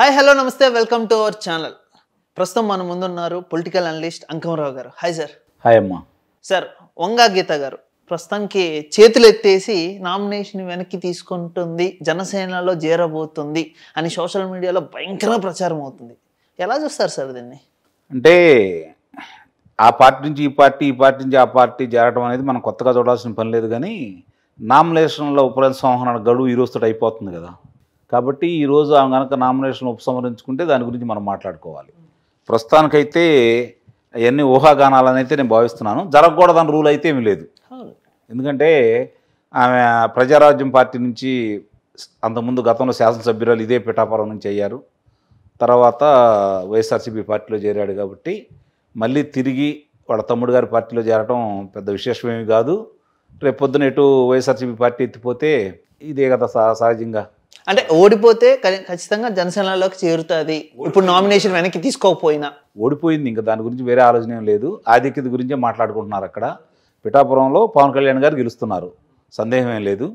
Hi hello నమస్తే welcome to our channel. ప్రస్తుతం మన ముందున్నారు పొలిటికల్ అనలిస్ట్ అంకమరావు గారు. Hi sir. హాయ్ అమ్మా. సార్, వంగా గీత గారు ప్రస్తుతానికి చేతులు ఎత్తేసి నామినేషన్ వెనక్కి తీసుకుంటుంది, జనసేనలో చేరబోతుంది అని సోషల్ మీడియాలో భయంకర ప్రచారం అవుతుంది. ఎలా చూస్తారు సార్ దీన్ని? అంటే ఆ పార్టీ నుంచి ఈ పార్టీ, ఈ పార్టీ నుంచి ఆ పార్టీ చేరడం అనేది మనం కొత్తగా చూడాల్సిన పని లేదు. కానీ నామినేషన్లో ఉపసంహరణ గడువు ఈ రోజుతో అయిపోతుంది కదా. కాబట్టి ఈరోజు ఆమె కనుక నామినేషన్ ఉపసంహరించుకుంటే దాని గురించి మనం మాట్లాడుకోవాలి. ప్రస్తుతానికైతే అవన్నీ ఊహాగానాలని అయితే నేను భావిస్తున్నాను. జరగకూడదని రూల్ అయితే ఏమీ లేదు. ఎందుకంటే ఆమె ప్రజారాజ్యం పార్టీ నుంచి అంతకుముందు గతంలో శాసనసభ్యురాలు ఇదే పిఠాపురం నుంచి అయ్యారు. తర్వాత వైఎస్ఆర్సీపీ పార్టీలో చేరాడు. కాబట్టి మళ్ళీ తిరిగి వాళ్ళ తమ్ముడు గారి పార్టీలో చేరడం పెద్ద విశేషమేమి కాదు. రేపు పొద్దున ఎటు వైఎస్ఆర్సీపీ పార్టీ ఎత్తిపోతే ఇదే కదా సహజంగా. అంటే ఓడిపోతే ఖచ్చితంగా జనసేనలోకి చేరుతుంది. ఇప్పుడు నామినేషన్ వెనక్కి తీసుకోకపోయినా ఓడిపోయింది, ఇంకా దాని గురించి వేరే ఆలోచన ఏం లేదు. ఆధిక్యత గురించే మాట్లాడుకుంటున్నారు. అక్కడ పిఠాపురంలో పవన్ కళ్యాణ్ గారు గెలుస్తున్నారు, సందేహం ఏం లేదు.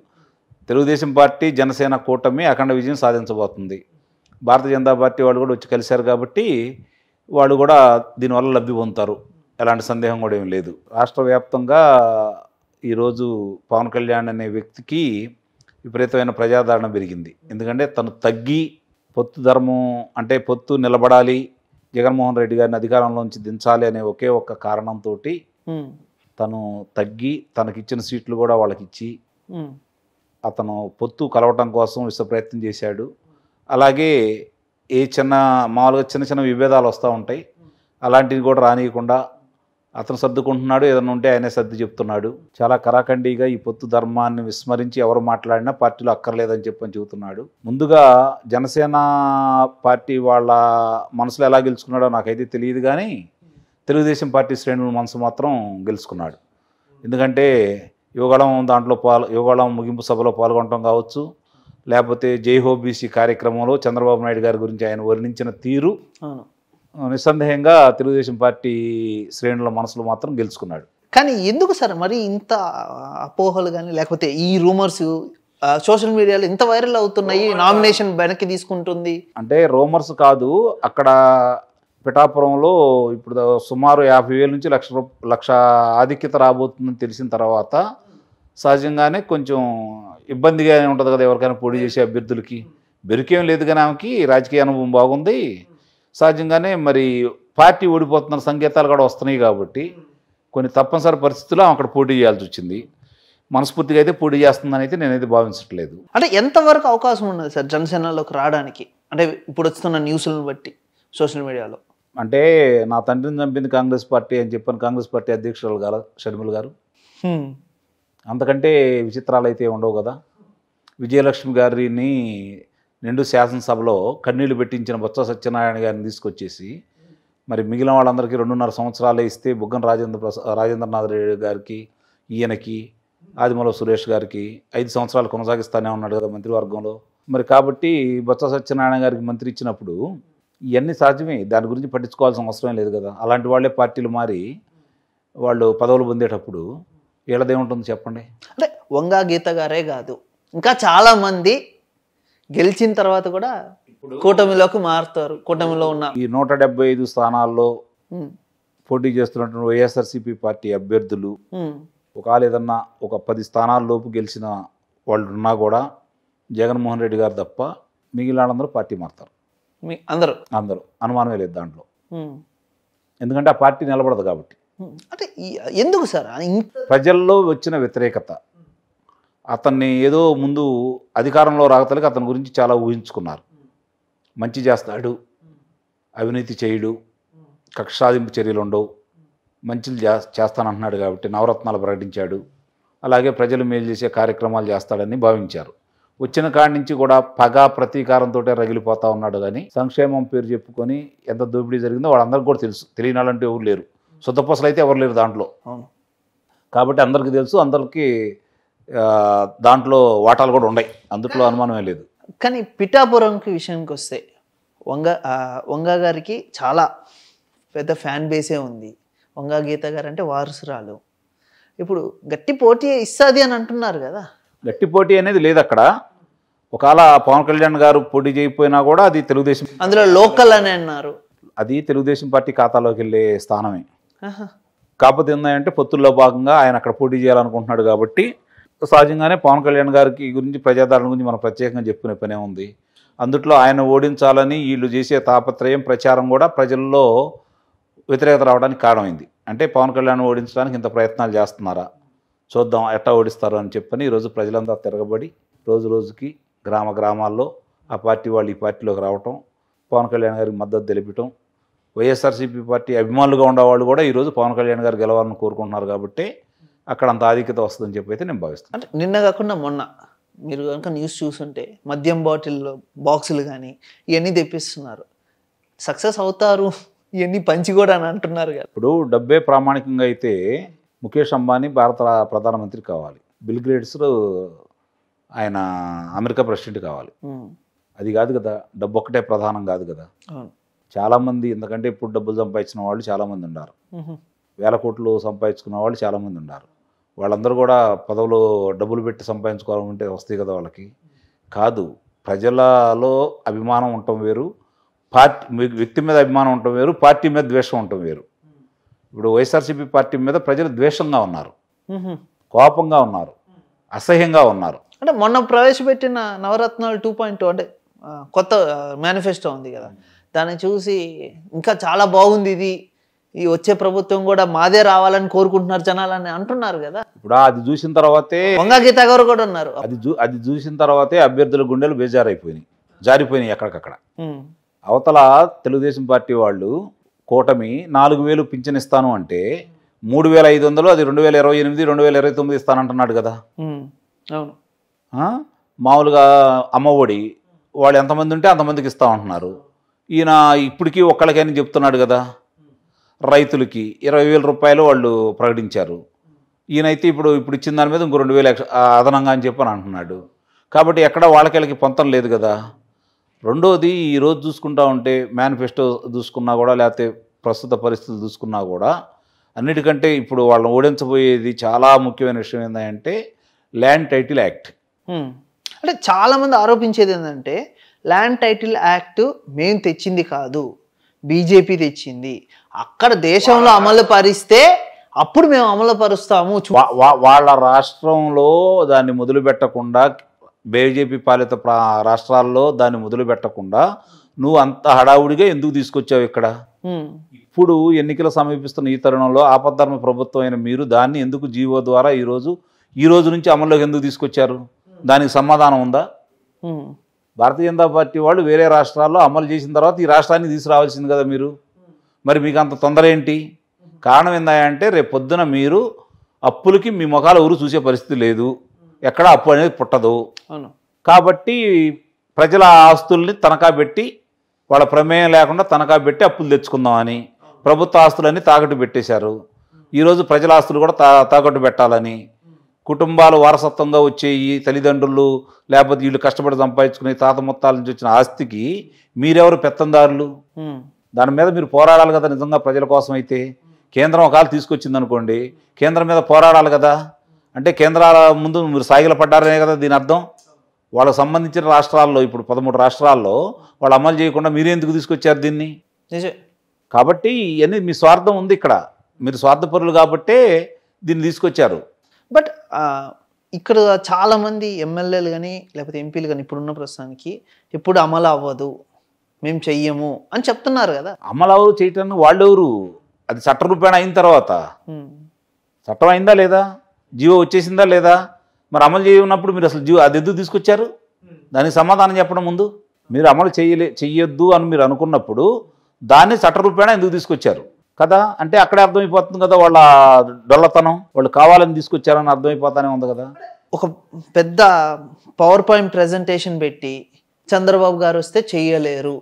తెలుగుదేశం పార్టీ జనసేన కూటమి అఖండ విజయం సాధించబోతుంది. భారతీయ జనతా పార్టీ వాళ్ళు కూడా వచ్చి కలిశారు కాబట్టి వాళ్ళు కూడా దీనివల్ల లబ్ధి పొందుతారు, ఎలాంటి సందేహం కూడా ఏం లేదు. రాష్ట్ర వ్యాప్తంగా ఈరోజు పవన్ కళ్యాణ్ అనే వ్యక్తికి విపరీతమైన ప్రజాదరణ పెరిగింది. ఎందుకంటే తను తగ్గి పొత్తు ధర్మం అంటే పొత్తు నిలబడాలి, జగన్మోహన్ రెడ్డి గారిని అధికారంలోంచి దించాలి అనే ఒకే ఒక్క కారణంతో తను తగ్గి తనకిచ్చిన సీట్లు కూడా వాళ్ళకి ఇచ్చి అతను పొత్తు కలవటం కోసం విశ్వ ప్రయత్నం చేశాడు. అలాగే మామూలుగా చిన్న చిన్న విభేదాలు వస్తూ ఉంటాయి, అలాంటివి కూడా రానియకుండా అతను సర్దుకుంటున్నాడు. ఏదైనా ఉంటే ఆయనే సర్ది చెప్తున్నాడు. చాలా కరాఖండిగా ఈ పొత్తు ధర్మాన్ని విస్మరించి ఎవరు మాట్లాడినా పార్టీలో అక్కర్లేదని చెప్పని చెబుతున్నాడు. ముందుగా జనసేన పార్టీ వాళ్ళ మనసులో ఎలా గెలుచుకున్నాడో నాకైతే తెలియదు. కానీ తెలుగుదేశం పార్టీ శ్రేణుల మనసు మాత్రం గెలుచుకున్నాడు. ఎందుకంటే యువగళం ముగింపు సభలో పాల్గొనడం కావచ్చు, లేకపోతే జై హో బీసీ కార్యక్రమంలో చంద్రబాబు నాయుడు గారి గురించి ఆయన వర్ణించిన తీరు నిస్సందేహంగా తెలుగుదేశం పార్టీ శ్రేణుల మనసులో మాత్రం గెలుచుకున్నాడు. కానీ ఎందుకు సార్ మరి ఇంత అపోహలు కానీ లేకపోతే ఈ రూమర్స్ సోషల్ మీడియాలో ఇంత వైరల్ అవుతున్నాయి? నామినేషన్ వెనక్కి తీసుకుంటుంది అంటే రూమర్స్ కాదు. అక్కడ పిఠాపురంలో ఇప్పుడు సుమారు 50,000 నుంచి లక్ష ఆధిక్యత రాబోతుందని తెలిసిన తర్వాత సహజంగానే కొంచెం ఇబ్బందిగా ఉంటుంది కదా ఎవరికైనా పోటీ చేసే అభ్యర్థులకి. బెరుకేం లేదు కానీ ఆమెకి రాజకీయ అనుభవం బాగుంది. సహజంగానే మరి పార్టీ ఓడిపోతున్న సంకేతాలు కూడా వస్తున్నాయి కాబట్టి కొన్ని తప్పనిసరి పరిస్థితుల్లో అక్కడ పోటీ చేయాల్సి వచ్చింది. మనస్ఫూర్తిగా అయితే పోటీ చేస్తుందని అయితే నేనైతే భావించట్లేదు. అంటే ఎంతవరకు అవకాశం ఉన్నది సార్ జనసేనలోకి రావడానికి? అంటే ఇప్పుడు వస్తున్న న్యూస్లను బట్టి సోషల్ మీడియాలో. అంటే నా తండ్రిని చంపింది కాంగ్రెస్ పార్టీ అని చెప్పాను కాంగ్రెస్ పార్టీ అధ్యక్షురాలు గారు షర్మిల గారు. అంతకంటే విచిత్రాలు అయితే ఉండవు కదా. విజయలక్ష్మి గారిని నిండు శాసనసభలో కన్నీళ్లు పెట్టించిన బొత్స సత్యనారాయణ గారిని తీసుకొచ్చేసి మరి మిగిలిన వాళ్ళందరికీ 2.5 సంవత్సరాలే ఇస్తే బుగ్గన రాజేంద్రనాథ్ రెడ్డి గారికి, ఈయనకి, ఆదిమూలపు సురేష్ గారికి 5 సంవత్సరాలు కొనసాగిస్తానే ఉన్నాడు కదా మంత్రివర్గంలో. మరి కాబట్టి బొత్స సత్యనారాయణ గారికి మంత్రి ఇచ్చినప్పుడు ఇవన్నీ సాధ్యమే, దాని గురించి పట్టించుకోవాల్సిన అవసరం లేదు కదా. అలాంటి వాళ్ళే పార్టీలు మారి వాళ్ళు పదవులు పొందేటప్పుడు వీళ్ళదేముంటుంది చెప్పండి. అంటే వంగా గీత గారే కాదు, ఇంకా చాలామంది గెలిచిన తర్వాత కూడా కూటమిలోకి మారుతారు. కూటమిలో ఉన్న ఈ 175 స్థానాల్లో పోటీ చేస్తున్నటువంటి వైఎస్ఆర్సీపీ పార్టీ అభ్యర్థులు ఒకవేళ ఏదన్నా ఒక 10 స్థానాల లోపు గెలిచిన వాళ్ళు ఉన్నా కూడా జగన్మోహన్ రెడ్డి గారు తప్ప మిగిలిన వాళ్ళందరూ పార్టీ మారుతారు. అందరూ అనుమానమే లేదు దాంట్లో. ఎందుకంటే ఆ పార్టీ నిలబడదు కాబట్టి. అంటే ఎందుకు సార్ ప్రజల్లో వచ్చిన వ్యతిరేకత, అతన్ని ఏదో ముందు అధికారంలో రాగతలకి అతని గురించి చాలా ఊహించుకున్నారు. మంచి చేస్తాడు, అవినీతి చేయడు, కక్ష సాధింపు చర్యలు ఉండవు, మంచిలు చేస్తానంటున్నాడు కాబట్టి నవరత్నాలు ప్రకటించాడు, అలాగే ప్రజలు మేలు చేసే కార్యక్రమాలు చేస్తాడని భావించారు. వచ్చిన కాడి నుంచి కూడా పగ ప్రతీకారంతో రగిలిపోతూ ఉన్నాడు. కానీ సంక్షేమం పేరు చెప్పుకొని ఎంత దోపిడీ జరిగిందో వాళ్ళందరికీ కూడా తెలుసు. తెలియని వాళ్ళంటూ ఎవరు లేరు, శుద్ధపసలు అయితే ఎవరు లేరు దాంట్లో. కాబట్టి అందరికీ తెలుసు, అందరికీ దాంట్లో వాటాలు కూడా ఉన్నాయి, అందులో అనుమానమే లేదు. కానీ పిఠాపురంకి విషయానికి వస్తే వంగా గారికి చాలా పెద్ద ఫ్యాన్ బేసే ఉంది. వంగా గీత గారు అంటే వారసురాలు. ఇప్పుడు గట్టి పోటీ ఇస్తుంది అని అంటున్నారు కదా. గట్టి పోటీ అనేది లేదు అక్కడ. ఒకవేళ పవన్ కళ్యాణ్ గారు పోటీ చేయకపోయినా కూడా అది తెలుగుదేశం, అందులో లోకల్ అని అన్నారు. అది తెలుగుదేశం పార్టీ ఖాతాలోకి వెళ్ళే స్థానమే. ఆహా. కాకపోతే ఏంటంటే పొత్తుల్లో భాగంగా ఆయన అక్కడ పోటీ చేయాలనుకుంటున్నాడు కాబట్టి సహజంగానే పవన్ కళ్యాణ్ గారికి గురించి ప్రజాదరణ గురించి మనం ప్రత్యేకంగా చెప్పుకునే పనే ఉంది. అందుట్లో ఆయన ఓడించాలని వీళ్ళు చేసే తాపత్రయం ప్రచారం కూడా ప్రజల్లో వ్యతిరేకత రావడానికి కారణమైంది. అంటే పవన్ కళ్యాణ్ ఓడించడానికి ఇంత ప్రయత్నాలు చేస్తున్నారా, చూద్దాం ఎట్టా ఓడిస్తారు అని చెప్పని ఈరోజు ప్రజలంతా తిరగబడి రోజు రోజుకి గ్రామ గ్రామాల్లో ఆ పార్టీ వాళ్ళు ఈ పార్టీలోకి రావటం, పవన్ కళ్యాణ్ గారికి మద్దతు తెలిపటం, వైఎస్ఆర్సీపీ పార్టీ అభిమానులుగా ఉండేవాళ్ళు కూడా ఈరోజు పవన్ కళ్యాణ్ గారు గెలవాలని కోరుకుంటున్నారు కాబట్టి అక్కడ అంత ఆధిక్యత వస్తుందని చెప్పి అయితే నేను భావిస్తాను. అంటే నిన్న కాకుండా మొన్న మీరు కనుక న్యూస్ చూస్తుంటే మద్యం బాటిల్ బాక్సులు కానీ ఇవన్నీ తెప్పిస్తున్నారు, సక్సెస్ అవుతారు ఇవన్నీ పంచి కూడా అని అంటున్నారు కదా. ఇప్పుడు డబ్బే ప్రామాణికంగా అయితే ముఖేష్ అంబానీ భారత ప్రధానమంత్రి కావాలి, బిల్ గేట్స్ ఆయన అమెరికా ప్రెసిడెంట్ కావాలి. అది కాదు కదా, డబ్బు ఒక్కటే ప్రధానం కాదు కదా. చాలామంది ఎందుకంటే ఇప్పుడు డబ్బులు సంపాదించిన వాళ్ళు చాలామంది ఉన్నారు, వేల కోట్లు సంపాదించుకున్న వాళ్ళు చాలామంది ఉన్నారు. వాళ్ళందరూ కూడా పదవులు డబ్బులు పెట్టి సంపాదించుకోవాలంటే వస్తాయి కదా వాళ్ళకి. కాదు, ప్రజలలో అభిమానం ఉండటం వేరు, పార్టీ వ్యక్తి మీద అభిమానం ఉండటం వేరు, పార్టీ మీద ద్వేషం ఉండటం వేరు. ఇప్పుడు వైఎస్ఆర్సీపీ పార్టీ మీద ప్రజలు ద్వేషంగా ఉన్నారు, కోపంగా ఉన్నారు, అసహ్యంగా ఉన్నారు. అంటే మొన్న ప్రవేశపెట్టిన నవరత్నాలు 2.2 అంటే కొత్త మేనిఫెస్టో ఉంది కదా, దాన్ని చూసి ఇంకా చాలా బాగుంది, ఇది ఈ వచ్చే ప్రభుత్వం కూడా మాదే రావాలని కోరుకుంటున్నారు జనాలని అంటున్నారు కదా. ఇప్పుడు అది చూసిన తర్వాతే వంగా గీత గారు కూడా ఉన్నారు. అది చూసిన తర్వాతే అభ్యర్థుల గుండెలు బేజారైపోయినాయి, జారిపోయినాయి ఎక్కడికక్కడ. అవతల తెలుగుదేశం పార్టీ వాళ్ళు కూటమి 4,000 పింఛన్ ఇస్తాను అంటే 3,500 అది 2028 2029 ఇస్తానంటున్నాడు కదా. అవును. మామూలుగా అమ్మఒడి వాళ్ళు ఎంతమంది ఉంటే అంతమందికి ఇస్తామంటున్నారు. ఈయన ఇప్పటికీ ఒక్కళ్ళకైనా చెప్తున్నాడు కదా. రైతులకి 20,000 రూపాయలు వాళ్ళు ప్రకటించారు, ఈయనైతే ఇప్పుడు ఇచ్చిన దాని మీద ఇంకో 2,000 అదనంగా అని చెప్పని అంటున్నాడు. కాబట్టి ఎక్కడ వాళ్ళకి పొంతం లేదు కదా. రెండోది ఈరోజు చూసుకుంటా ఉంటే మేనిఫెస్టో చూసుకున్నా కూడా లేకపోతే ప్రస్తుత పరిస్థితులు చూసుకున్నా కూడా అన్నిటికంటే ఇప్పుడు వాళ్ళని ఓడించబోయేది చాలా ముఖ్యమైన విషయం ఏంటంటే ల్యాండ్ టైటిల్ యాక్ట్. అంటే చాలామంది ఆరోపించేది ఏంటంటే ల్యాండ్ టైటిల్ యాక్ట్ మేము తెచ్చింది కాదు, బీజేపీ తెచ్చింది, అక్కడ దేశంలో అమలు పరిస్తే అప్పుడు మేము అమలు పరుస్తాము. వాళ్ళ రాష్ట్రంలో దాన్ని మొదలు పెట్టకుండా, బీజేపీ పాలిత రాష్ట్రాల్లో దాన్ని మొదలు పెట్టకుండా నువ్వు అంత హడావుడిగా ఎందుకు తీసుకొచ్చావు ఇక్కడ? ఇప్పుడు ఎన్నికలు సమీపిస్తున్న ఈ తరుణంలో ఆపద్ధర్మ ప్రభుత్వం అయిన మీరు దాన్ని ఎందుకు జీవో ద్వారా ఈ రోజు నుంచి అమల్లోకి ఎందుకు తీసుకొచ్చారు? దానికి సమాధానం ఉందా? భారతీయ జనతా పార్టీ వాళ్ళు వేరే రాష్ట్రాల్లో అమలు చేసిన తర్వాత ఈ రాష్ట్రాన్ని తీసుకురావాల్సింది కదా మీరు. మరి మీకు అంత తొందర ఏంటి? కారణం ఏందంటే రేపు పొద్దున మీరు అప్పులకి మీ ముఖాలు ఎవరు చూసే పరిస్థితి లేదు, ఎక్కడ అప్పు అనేది పుట్టదు. కాబట్టి ప్రజల ఆస్తుల్ని తనఖా పెట్టి వాళ్ళ ప్రమేయం లేకుండా తనఖా పెట్టి అప్పులు తెచ్చుకుందామని ప్రభుత్వ ఆస్తులన్నీ తాకట్టు పెట్టేశారు. ఈరోజు ప్రజల ఆస్తులు కూడా తాకట్టు పెట్టాలని, కుటుంబాలు వారసత్వంగా వచ్చే ఈ తల్లిదండ్రులు లేకపోతే వీళ్ళు కష్టపడి సంపాదించుకునే తాత ముత్తాల నుంచి వచ్చిన ఆస్తికి మీరెవరు పెత్తందారులు? దాని మీద మీరు పోరాడాలి కదా. నిజంగా ప్రజల కోసం అయితే కేంద్రం ఒకవేళ తీసుకొచ్చింది అనుకోండి, కేంద్రం మీద పోరాడాలి కదా. అంటే కేంద్రాల ముందు మీరు సాగిల పడ్డారనే కదా దీని అర్థం. వాళ్ళకు సంబంధించిన రాష్ట్రాల్లో ఇప్పుడు 13 రాష్ట్రాల్లో వాళ్ళు అమలు చేయకుండా మీరెందుకు తీసుకొచ్చారు దీన్ని? కాబట్టి ఇవన్నీ మీ స్వార్థం ఉంది ఇక్కడ, మీరు స్వార్థపరులు కాబట్టే దీన్ని తీసుకొచ్చారు. బట్ ఇక్కడ చాలామంది ఎమ్మెల్యేలు కానీ లేకపోతే ఎంపీలు కానీ ఇప్పుడున్న ప్రస్తుతానికి ఎప్పుడు అమలు అవ్వదు, మేము చెయ్యము అని చెప్తున్నారు కదా. అమలు అవ్వదు చేయటానికి వాళ్ళెవరు? అది చట్టరూపేణ అయిన తర్వాత చట్టం అయిందా లేదా, జీవో వచ్చేసిందా లేదా? మరి అమలు చేయనప్పుడు మీరు అసలు జీవో అది ఎందుకు తీసుకొచ్చారు? దానికి సమాధానం చెప్పడం ముందు. మీరు అమలు చెయ్యొద్దు అని మీరు అనుకున్నప్పుడు దాన్ని చట్టరూపేణ ఎందుకు తీసుకొచ్చారు కదా. అంటే అక్కడే అర్థమైపోతుంది కదా వాళ్ళ డొల్లతనం, వాళ్ళు కావాలని తీసుకొచ్చారని అర్థమైపోతానే ఉంది కదా. ఒక పెద్ద పవర్ పాయింట్ ప్రజెంటేషన్ పెట్టి చంద్రబాబు గారు వస్తే చెయ్యలేరు,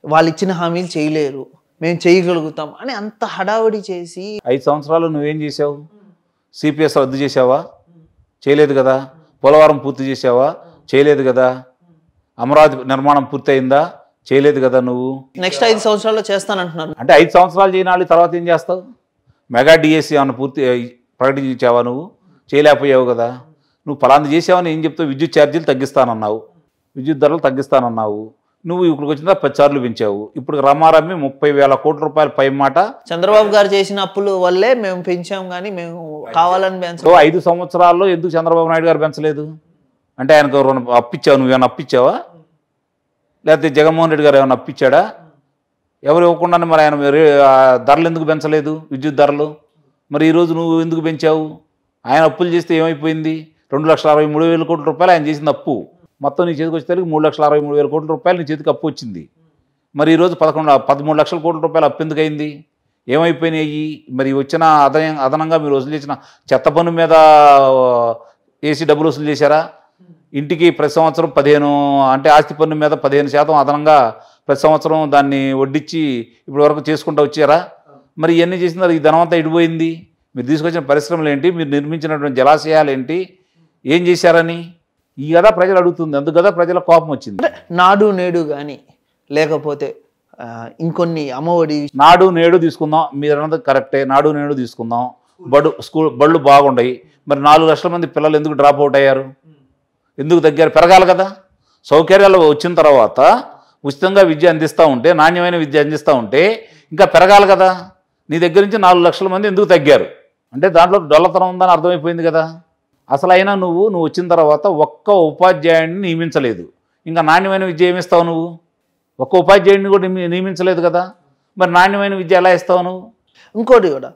వాళ్ళు ఇచ్చిన హామీలు చేయలేరు, మేము చేయగలుగుతాం అని అంత హడావుడి చేసి 5 సంవత్సరాలు నువ్వేం చేసావు? సిపిఎస్ రద్దు చేసావా? చేయలేదు కదా. పోలవరం పూర్తి చేసావా? చేయలేదు కదా. అమరావతి నిర్మాణం పూర్తి అయిందా? చేయలేదు కదా. నువ్వు నెక్స్ట్ 5 సంవత్సరాల్లో చేస్తానంటున్నారు. అంటే 5 సంవత్సరాలు చేయనాలి, తర్వాత ఏం చేస్తావు? మెగా డిఎస్సి అన్న పూర్తి ప్రకటించావా? నువ్వు చేయలేకపోయావు కదా. నువ్వు ఫలాంది చేసావని ఏం చెప్తావు? విద్యుత్ ఛార్జీలు తగ్గిస్తానన్నావు, విద్యుత్ ధరలు తగ్గిస్తానన్నావు. నువ్వు ఇక్కడికి వచ్చిన 10 సార్లు పెంచావు. ఇప్పుడు రమారమ్మి 30,000 కోట్ల రూపాయలు పై మాట. చంద్రబాబు గారు చేసిన అప్పుల వల్లే మేము పెంచాం, కానీ మేము కావాలని పెంచాం. 5 సంవత్సరాల్లో ఎందుకు చంద్రబాబు నాయుడు గారు పెంచలేదు? అంటే ఆయనకు అప్పిచ్చావు, నువ్వేమైనా అప్పిచ్చావా? లేకపోతే జగన్మోహన్ రెడ్డి గారు ఏమైనా అప్పిచ్చాడా? ఎవరు ఇవ్వకుండానే మరి ఆయన ధరలు ఎందుకు పెంచలేదు, విద్యుత్ ధరలు? మరి ఈరోజు నువ్వు ఎందుకు పెంచావు? ఆయన అప్పులు చేస్తే ఏమైపోయింది? 2,63,000 కోట్ల రూపాయలు ఆయన చేసింది అప్పు. మొత్తం నీ చేతికి వచ్చేసరికి 3,63,000 కోట్ల రూపాయలు నీ చేతికి అప్పు వచ్చింది. మరి ఈరోజు 13 లక్షల కోట్ల రూపాయలు అప్పు ఎందుకు అయింది? ఏమైపోయినాయి? మరి వచ్చిన అదనంగా మీరు వసూలు చేసిన చెత్త పన్ను మీద ఏసీ డబ్బులు వసూలు చేశారా? ఇంటికి ప్రతి సంవత్సరం 15, అంటే ఆస్తి పన్ను మీద 15% అదనంగా ప్రతి సంవత్సరం దాన్ని వడ్డించి ఇప్పటి వరకు చేసుకుంటూ వచ్చారా? మరి ఇవన్నీ చేసినారు. ఈ ధనమంతా ఇడిపోయింది. మీరు తీసుకొచ్చిన పరిశ్రమలు ఏంటి? మీరు నిర్మించినటువంటి జలాశయాలు ఏంటి? ఏం చేశారని ఈ కదా ప్రజలు అడుగుతుంది. అందుకు కదా ప్రజల కోపం వచ్చింది. నాడు నేడు కానీ లేకపోతే ఇంకొన్ని అమ్మఒడి, నాడు నేడు తీసుకుందాం, మీరు అన్నది కరెక్టే. నాడు నేడు తీసుకుందాం. బళ్ళు బాగుండయి. మరి 4 లక్షల మంది పిల్లలు ఎందుకు డ్రాప్ అవుట్ అయ్యారు? ఎందుకు తగ్గారు? పెరగాలి కదా. సౌకర్యాలు వచ్చిన తర్వాత ఉచితంగా విద్య అందిస్తూ ఉంటే, నాణ్యమైన విద్య అందిస్తూ ఉంటే ఇంకా పెరగాలి కదా. నీ దగ్గర నుంచి 4 లక్షల మంది ఎందుకు తగ్గారు? అంటే దాంట్లో డొల్లతనం ఉందని అర్థమైపోయింది కదా. అసలు అయినా నువ్వు వచ్చిన తర్వాత ఒక్క ఉపాధ్యాయుడిని నియమించలేదు. ఇంకా నాణ్యమైన విద్య ఏమిస్తావు నువ్వు? ఒక్క ఉపాధ్యాయుడిని కూడా నియమించలేదు కదా. మరి నాణ్యమైన విద్య ఎలా ఇస్తావు నువ్వు? ఇంకోటి కూడా,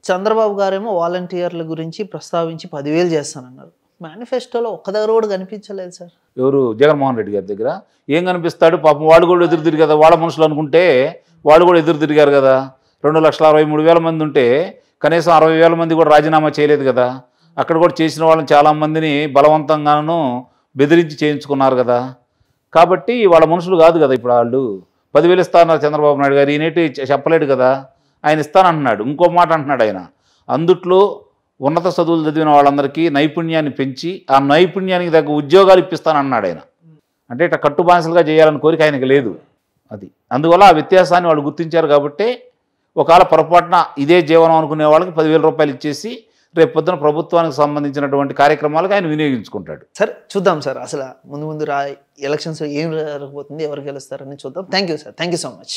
చంద్రబాబు గారేమో వాలంటీర్ల గురించి ప్రస్తావించి 10,000 చేస్తానన్నారు. మేనిఫెస్టోలో ఒక్క దగ్గర కూడా కనిపించలేదు సార్. ఎవరు? జగన్మోహన్ రెడ్డి గారి దగ్గర ఏం కనిపిస్తాడు? పాపం వాళ్ళు కూడా ఎదురు తిరిగి కదా. వాళ్ళ మనుషులు అనుకుంటే వాళ్ళు కూడా ఎదురు తిరిగారు కదా. 2,63,000 మంది ఉంటే కనీసం 60,000 మంది కూడా రాజీనామా చేయలేదు కదా. అక్కడ కూడా చేసిన వాళ్ళని చాలామందిని బలవంతంగాను బెదిరించి చేయించుకున్నారు కదా. కాబట్టి వాళ్ళ మనుషులు కాదు కదా. ఇప్పుడు వాళ్ళు 10,000 ఇస్తారన్నారు చంద్రబాబు నాయుడు గారు. ఈనేటి చెప్పలేడు కదా. ఆయన ఇస్తానంటున్నాడు. ఇంకో మాట అంటున్నాడు ఆయన. అందుట్లో ఉన్నత చదువులు చదివిన వాళ్ళందరికీ నైపుణ్యాన్ని పెంచి ఆ నైపుణ్యానికి తగ్గ ఉద్యోగాలు ఇప్పిస్తానన్నాడు ఆయన. అంటే ఇట్లా కట్టుబానిసలుగా చేయాలని కోరిక ఆయనకి లేదు. అది అందువల్ల ఆ వ్యత్యాసాన్ని వాళ్ళు గుర్తించారు. కాబట్టి ఒకవేళ పొరపాటున ఇదే జీవనం అనుకునే వాళ్ళకి 10,000 రూపాయలు ఇచ్చేసి రేపు పొద్దున ప్రభుత్వానికి సంబంధించినటువంటి కార్యక్రమాలకు ఆయన వినియోగించుకుంటాడు. సరే చూద్దాం సార్. అసలు ముందు ఎలక్షన్స్ ఏం జరగబోతుంది, ఎవరు గెలుస్తారని చూద్దాం. Thank you sir. Thank you so much.